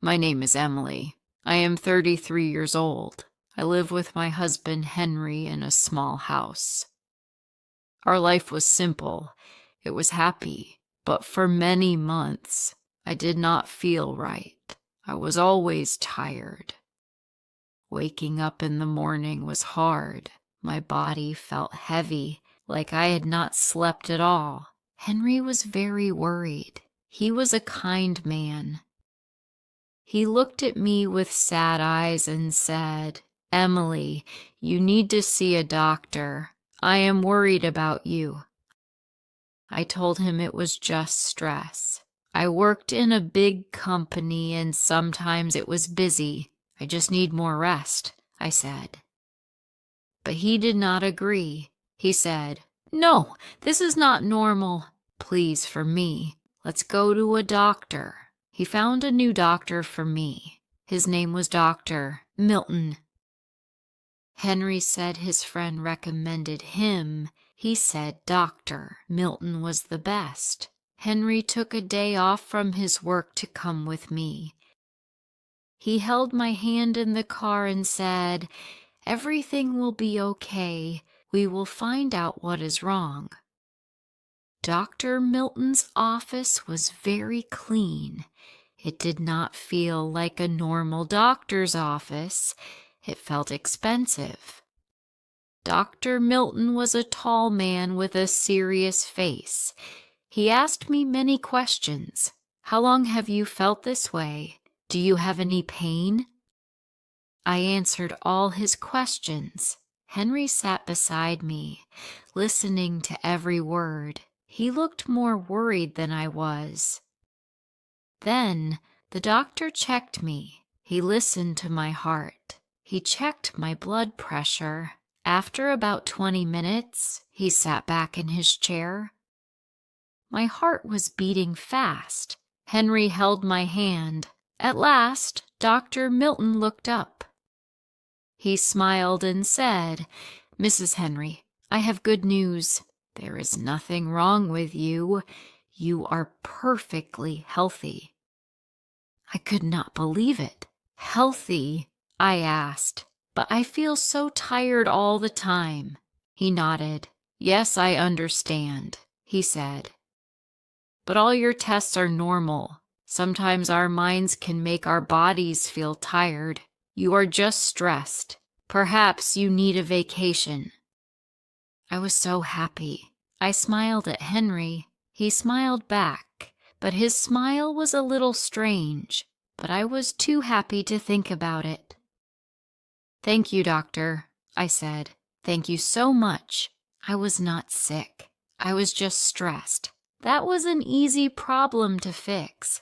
My name is Emily. I am 33 years old. I live with my husband Henry in a small house. Our life was simple. It was happy, but for many months, I did not feel right. I was always tired. Waking up in the morning was hard. My body felt heavy, like I had not slept at all. Henry was very worried. He was a kind man. He looked at me with sad eyes and said, "Emily, you need to see a doctor. I am worried about you." I told him it was just stress. I worked in a big company and sometimes it was busy. I just need more rest, I said. But he did not agree. He said, "No, this is not normal. Please, for me, let's go to a doctor." He found a new doctor for me. His name was Dr. Milton. Henry said his friend recommended him. He said Dr. Milton was the best. Henry took a day off from his work to come with me. He held my hand in the car and said, "Everything will be okay. We will find out what is wrong." Dr. Milton's office was very clean. It did not feel like a normal doctor's office. It felt expensive. Dr. Milton was a tall man with a serious face. He asked me many questions. "How long have you felt this way? Do you have any pain?" I answered all his questions. Henry sat beside me, listening to every word. He looked more worried than I was. Then the doctor checked me. He listened to my heart. He checked my blood pressure. After about 20 minutes, he sat back in his chair. My heart was beating fast. Henry held my hand. At last, Dr. Milton looked up. He smiled and said, "Mrs. Henry, I have good news. There is nothing wrong with you. You are perfectly healthy." I could not believe it. "Healthy?" I asked. "But I feel so tired all the time." He nodded. "Yes, I understand," he said. "But all your tests are normal. Sometimes our minds can make our bodies feel tired. You are just stressed. Perhaps you need a vacation." I was so happy. I smiled at Henry. He smiled back, but his smile was a little strange. But I was too happy to think about it. "Thank you, doctor," I said. "Thank you so much. I was not sick. I was just stressed. That was an easy problem to fix."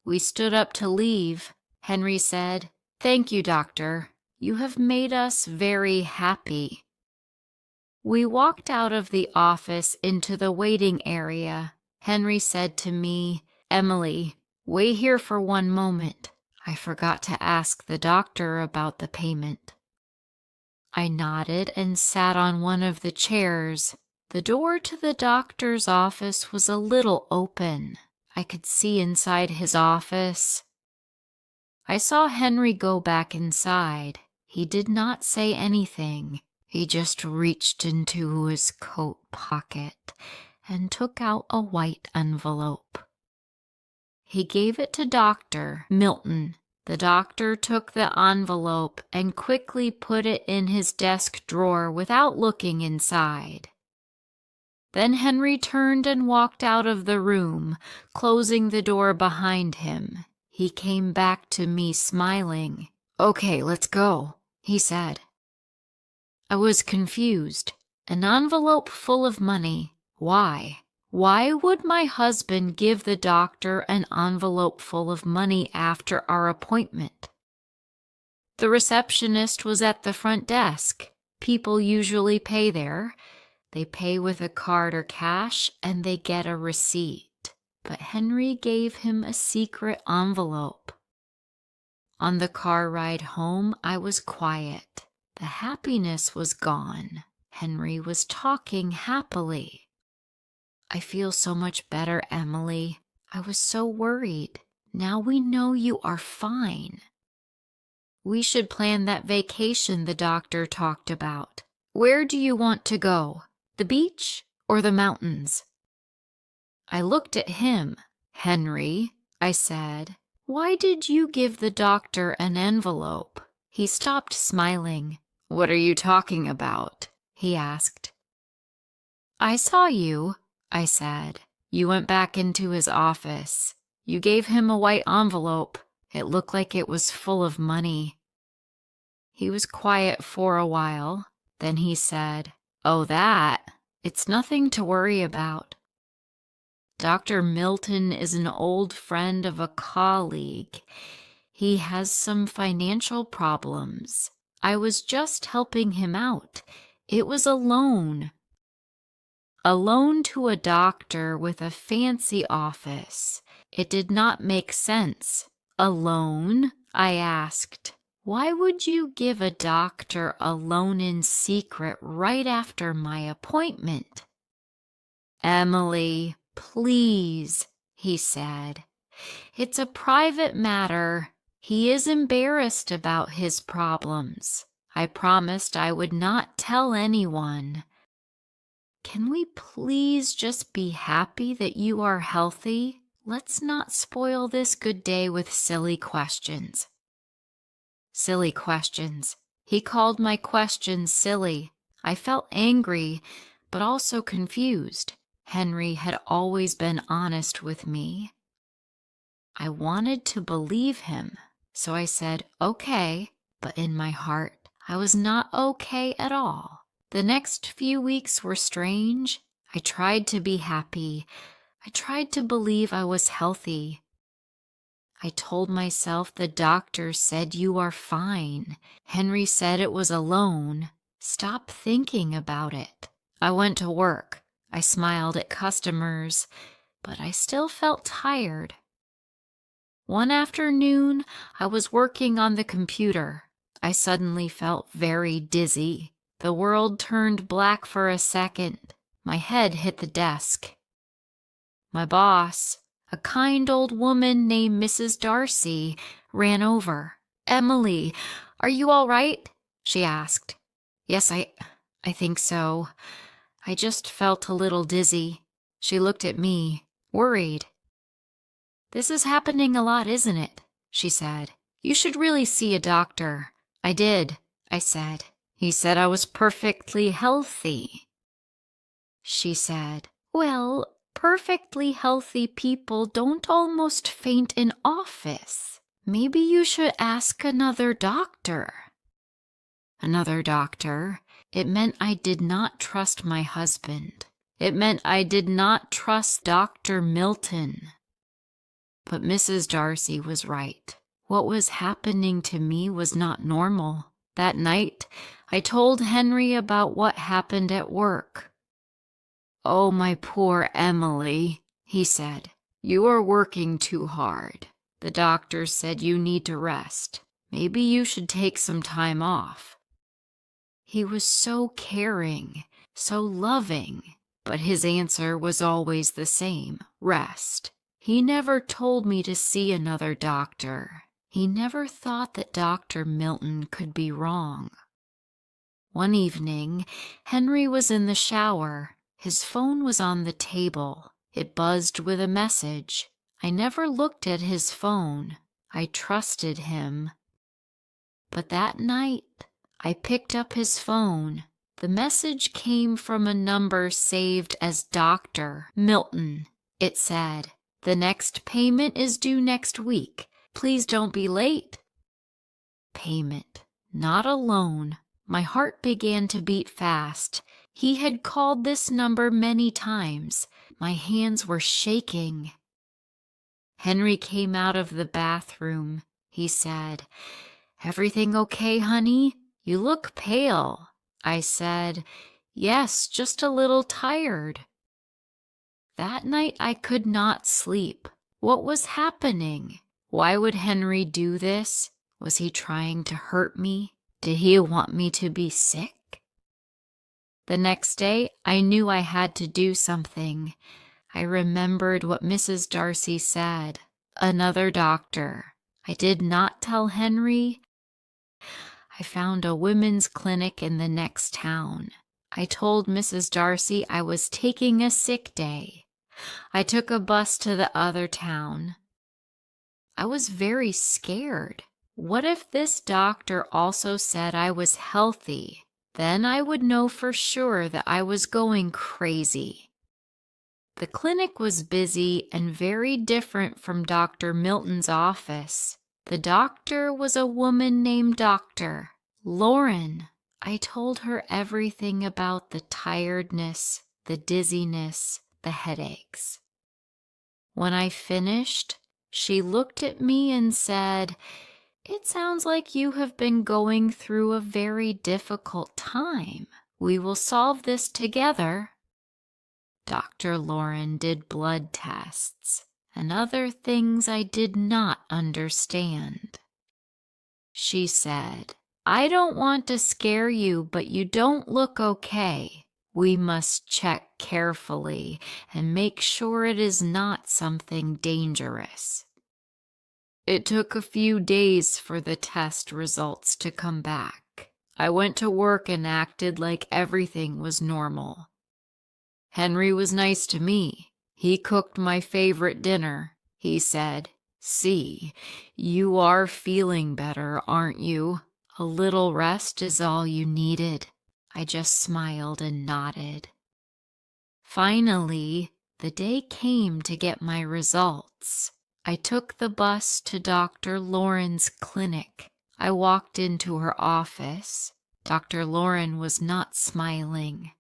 We stood up to leave. Henry said, "Thank you, doctor. You have made us very happy." We walked out of the office into the waiting area. Henry said to me, "Emily, wait here for one moment. I forgot to ask the doctor about the payment." I nodded and sat on one of the chairs. The door to the doctor's office was a little open. I could see inside his office. I saw Henry go back inside. He did not say anything. He just reached into his coat pocket and took out a white envelope. He gave it to Dr. Milton. The doctor took the envelope and quickly put it in his desk drawer without looking inside. Then Henry turned and walked out of the room, closing the door behind him. He came back to me smiling. "Okay, let's go," he said. I was confused. An envelope full of money. Why? Why would my husband give the doctor an envelope full of money after our appointment? The receptionist was at the front desk. People usually pay there. They pay with a card or cash, and they get a receipt. But Henry gave him a secret envelope. On the car ride home, I was quiet. The happiness was gone. Henry was talking happily. "I feel so much better, Emily. I was so worried. Now we know you are fine. We should plan that vacation the doctor talked about. Where do you want to go? The beach or the mountains?" I looked at him. "Henry," I said, "why did you give the doctor an envelope?" He stopped smiling. "What are you talking about?" he asked. "I saw you," I said. "You went back into his office. You gave him a white envelope. It looked like it was full of money." He was quiet for a while. Then he said, "Oh, that? It's nothing to worry about. Dr. Milton is an old friend of a colleague. He has some financial problems. I was just helping him out. It was a loan." A loan to a doctor with a fancy office. It did not make sense. "A loan?" I asked. "Why would you give a doctor a loan in secret right after my appointment?" "Emily, please," he said. "It's a private matter. He is embarrassed about his problems. I promised I would not tell anyone. Can we please just be happy that you are healthy? Let's not spoil this good day with silly questions." Silly questions. He called my questions silly. I felt angry, but also confused. Henry had always been honest with me. I wanted to believe him, so I said, "Okay," but in my heart, I was not okay at all. The next few weeks were strange. I tried to be happy. I tried to believe I was healthy. I told myself the doctor said you are fine. Henry said it was a loan. Stop thinking about it. I went to work. I smiled at customers, but I still felt tired. One afternoon, I was working on the computer. I suddenly felt very dizzy. The world turned black for a second. My head hit the desk. My boss, a kind old woman named Mrs. Darcy, ran over. "Emily, are you all right?" she asked. "Yes, I think so. I just felt a little dizzy." She looked at me, worried. "This is happening a lot, isn't it?" she said. "You should really see a doctor." "I did," I said. "He said I was perfectly healthy." She said, "Well, perfectly healthy people don't almost faint in office. Maybe you should ask another doctor." Another doctor. It meant I did not trust my husband. It meant I did not trust Dr. Milton. But Mrs. Darcy was right. What was happening to me was not normal. That night, I told Henry about what happened at work. "Oh, my poor Emily," he said. "You are working too hard. The doctor said you need to rest. Maybe you should take some time off." He was so caring, so loving, but his answer was always the same: rest. He never told me to see another doctor. He never thought that Dr. Milton could be wrong. One evening, Henry was in the shower. His phone was on the table. It buzzed with a message. I never looked at his phone. I trusted him. But that night, I picked up his phone. The message came from a number saved as Dr. Milton. It said, "The next payment is due next week. Please don't be late." Payment, not a loan. My heart began to beat fast. He had called this number many times. My hands were shaking. Henry came out of the bathroom. He said, "Everything okay, honey? You look pale." I said, "Yes, just a little tired." That night I could not sleep. What was happening? Why would Henry do this? Was he trying to hurt me? Did he want me to be sick? The next day, I knew I had to do something. I remembered what Mrs. Darcy said. Another doctor. I did not tell Henry. I found a women's clinic in the next town. I told Mrs. Darcy I was taking a sick day. I took a bus to the other town. I was very scared. What if this doctor also said I was healthy? Then I would know for sure that I was going crazy. The clinic was busy and very different from Dr. Milton's office. The doctor was a woman named Dr. Lauren. I told her everything about the tiredness, the dizziness, the headaches. When I finished, she looked at me and said, "It sounds like you have been going through a very difficult time. We will solve this together." Dr. Lauren did blood tests and other things I did not understand. She said, "I don't want to scare you, but you don't look okay. We must check carefully and make sure it is not something dangerous." It took a few days for the test results to come back. I went to work and acted like everything was normal. Henry was nice to me. He cooked my favorite dinner. He said, "See, you are feeling better, aren't you? A little rest is all you needed." I just smiled and nodded. Finally, the day came to get my results. I took the bus to Dr. Lauren's clinic. I walked into her office. Dr. Lauren was not smiling.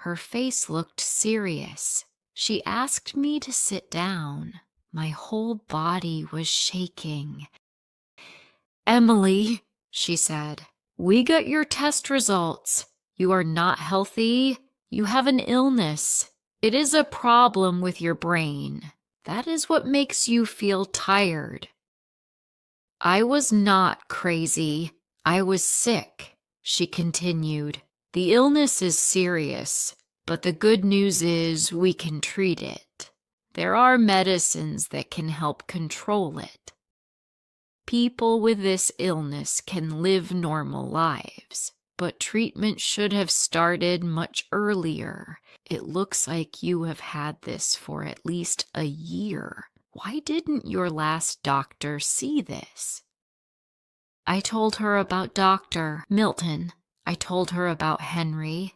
Her face looked serious. She asked me to sit down. My whole body was shaking. "Emily," she said, "we got your test results. You are not healthy. You have an illness. It is a problem with your brain. That is what makes you feel tired." "I was not crazy. I was sick," she continued. "The illness is serious, but the good news is we can treat it. There are medicines that can help control it. People with this illness can live normal lives, but treatment should have started much earlier. It looks like you have had this for at least a year. Why didn't your last doctor see this?" I told her about Dr. Milton. I told her about Henry.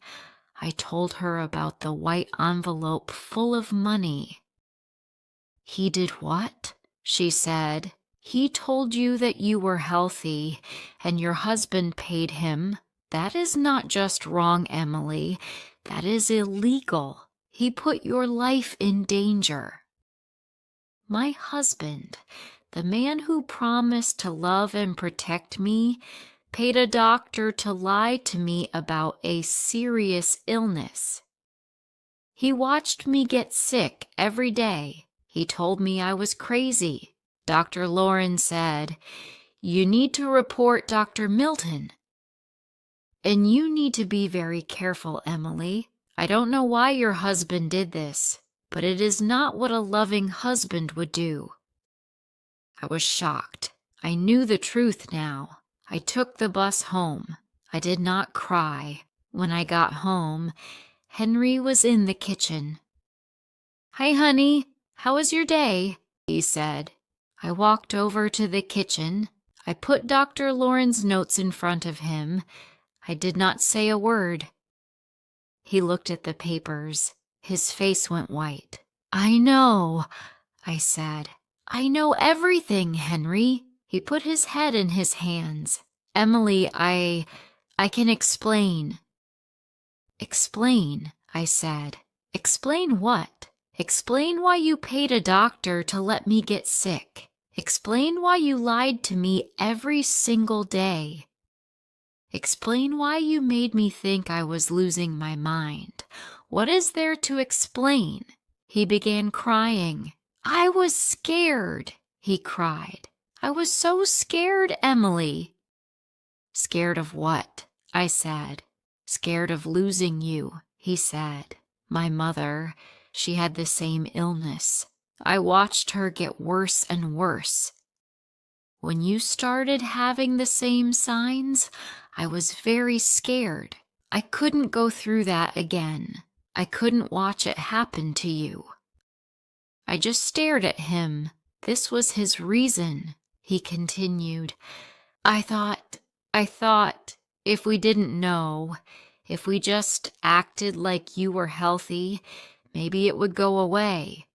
I told her about the white envelope full of money. "He did what?" she said. "He told you that you were healthy, and your husband paid him. That is not just wrong, Emily. That is illegal. He put your life in danger." My husband, the man who promised to love and protect me, paid a doctor to lie to me about a serious illness. He watched me get sick every day. He told me I was crazy. Dr. Lauren said, "You need to report Dr. Milton." And you need to be very careful, Emily. I don't know why your husband did this, but it is not what a loving husband would do. I was shocked. I knew the truth now. I took the bus home. I did not cry. When I got home, Henry was in the kitchen. "Hi, honey. How was your day?" he said. I walked over to the kitchen. I put Dr. Lauren's notes in front of him. I did not say a word. He looked at the papers. His face went white. "I know," I said. "I know everything, Henry." He put his head in his hands. "Emily, I can explain." "Explain," I said. "Explain what?" "Explain why you paid a doctor to let me get sick. Explain why you lied to me every single day. Explain why you made me think I was losing my mind. What is there to explain?" He began crying. "I was scared," he cried. "I was so scared, Emily." "Scared of what?" I said. "Scared of losing you," he said. "My mother, she had the same illness. I watched her get worse and worse. When you started having the same signs, I was very scared. I couldn't go through that again. I couldn't watch it happen to you. I just stared at him. This was his reason, he continued. I thought, if we didn't know, if we just acted like you were healthy, maybe it would go away.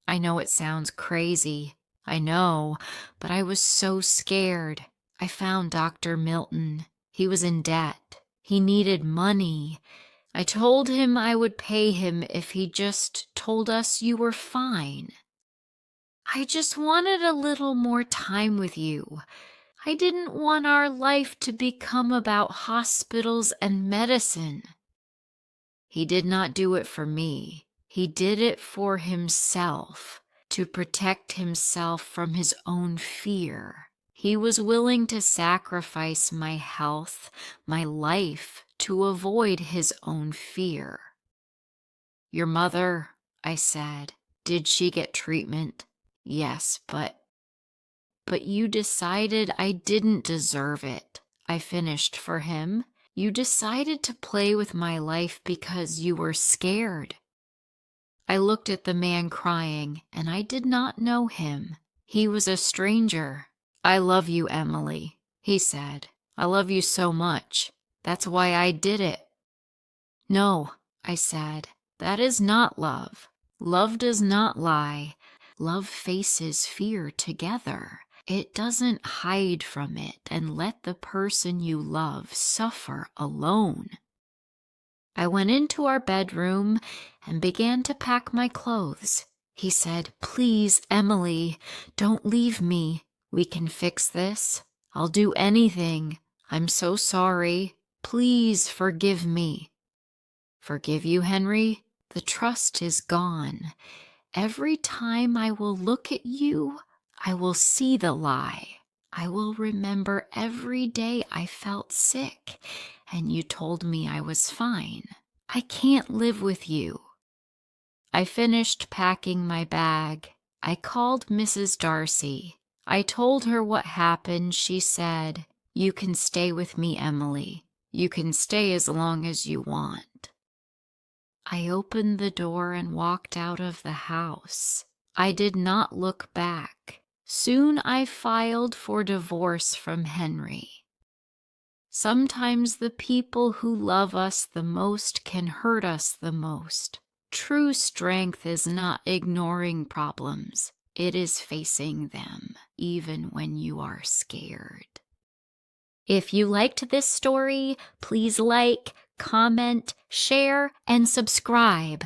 I know it sounds crazy. I know, but I was so scared. I found Dr. Milton. He was in debt. He needed money. I told him I would pay him if he just told us you were fine. I just wanted a little more time with you. I didn't want our life to become about hospitals and medicine. He did not do it for me. He did it for himself, to protect himself from his own fear. He was willing to sacrifice my health, my life, to avoid his own fear. Your mother, I said, did she get treatment? Yes, but you decided I didn't deserve it. I finished for him. You decided to play with my life because you were scared. I looked at the man crying, and I did not know him. He was a stranger. I love you, Emily, he said. I love you so much. That's why I did it. No, I said, that is not love. Love does not lie. Love faces fear together. It doesn't hide from it and let the person you love suffer alone. I went into our bedroom and began to pack my clothes. He said, Please, Emily, don't leave me. We can fix this. I'll do anything. I'm so sorry. Please forgive me. Forgive you, Henry? The trust is gone. Every time I will look at you, I will see the lie. I will remember every day I felt sick and you told me I was fine. I can't live with you. I finished packing my bag. I called Mrs. Darcy. I told her what happened. She said, You can stay with me, Emily. You can stay as long as you want. I opened the door and walked out of the house. I did not look back. Soon I filed for divorce from Henry. Sometimes the people who love us the most can hurt us the most. True strength is not ignoring problems. It is facing them, even when you are scared. If you liked this story, please like, comment, share, and subscribe.